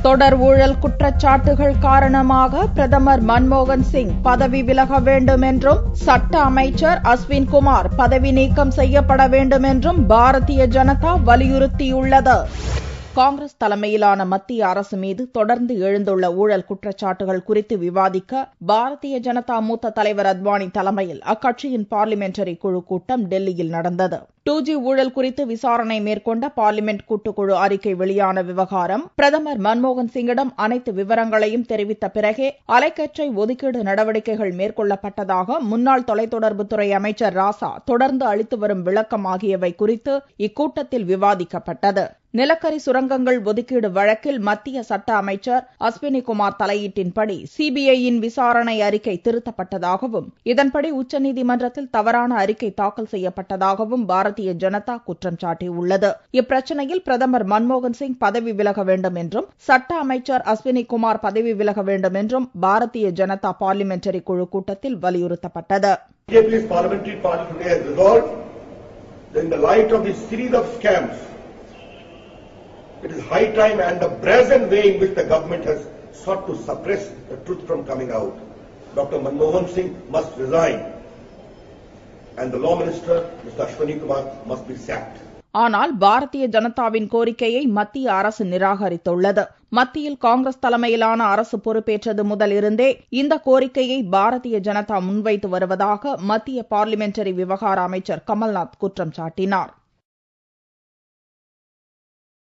தொடர் ஊழல் குற்றச்சாட்டுகள் காரணமாக பிரதமர் மன்மோகன் சிங் பதவி விலக வேண்டும் என்றும் சட்ட அமைச்சர் அஸ்வின் குமார் பதவி நீக்கம் செய்யப்பட வேண்டும் என்றும் பாரதிய ஜனதா வலியுறுத்தியுள்ளது. காங்கிரஸ் தலைமையிலான மத்திய அரசு மீது தொடர்ந்து எழுந்துள்ள ஊழல் குற்றச்சாட்டுகள் குறித்து விவாதிக்க பாரதிய ஜனதா மூத்த தலைவர் அத்வானி தலைமையில் அக்கட்சியின் பார்லிமெண்டரி குழு கூட்டம் டெல்லியில் நடந்தது. 2G ஊழல் குறித்து விசாரணை மேற்கொண்ட பார்லிமெண்ட் கூட்டுக்குழு அறிக்கை வெளியான விவகாரம் பிரதமர் மன்மோகன் சிங்கிடம் அனைத்து விவரங்களையும் தெரிவித்த பிறகே அலைக்கற்றை ஒதுக்கீடு நடவடிக்கைகள் மேற்கொள்ளப்பட்டதாக முன்னாள் தொலைத்தொடர்புத்துறை அமைச்சர் ராசா தொடர்ந்து அளித்து வரும் விளக்கம் ஆகியவை குறித்து இக்கூட்டத்தில் விவாதிக்கப்பட்டது. நிலக்கரி சுரங்கங்கள் ஒதுக்கீடு வழக்கில் மத்திய சட்ட அமைச்சர் அஸ்வினி குமார் தலையீட்டின்படி சிபிஐயின் விசாரணை அறிக்கை திருத்தப்பட்டதாகவும் இதன்படி உச்சநீதிமன்றத்தில் தவறான அறிக்கை தாக்கல் செய்யப்பட்டதாகவும் பாரதிய ஜனதா குற்றம் சாட்டியுள்ளது. இப்பிரச்சினையில் பிரதமர் மன்மோகன் சிங் பதவி விலக வேண்டும் என்றும் சட்ட அமைச்சர் அஸ்வினி குமார் பதவி விலக வேண்டும் என்றும் பாரதிய ஜனதா பார்லிமெண்டரி குழு கூட்டத்தில் வலியுறுத்தப்பட்டது. It is high time, and the brazen way in which the government has sought to suppress the truth from coming out. Dr. Manmohan Singh must resign, and the law minister, Mr. Ashwani Kumar, must be sacked. ஆனால் பாரதிய ஜனதாவின் கோரிக்கையை மத்திய அரசு நிராகரித்துள்ளது. மத்தியில் காங்கிரஸ் தலைமையிலான அரசு பொறுப்பேற்றது முதல் இருந்தே இந்த கோரிக்கையை பாரதிய ஜனதா முன்வைத்து வருவதாக மத்திய பார்லிமெண்டரி விவகார அமைச்சர் கமல்நாத் குற்றம் சாட்டினார்.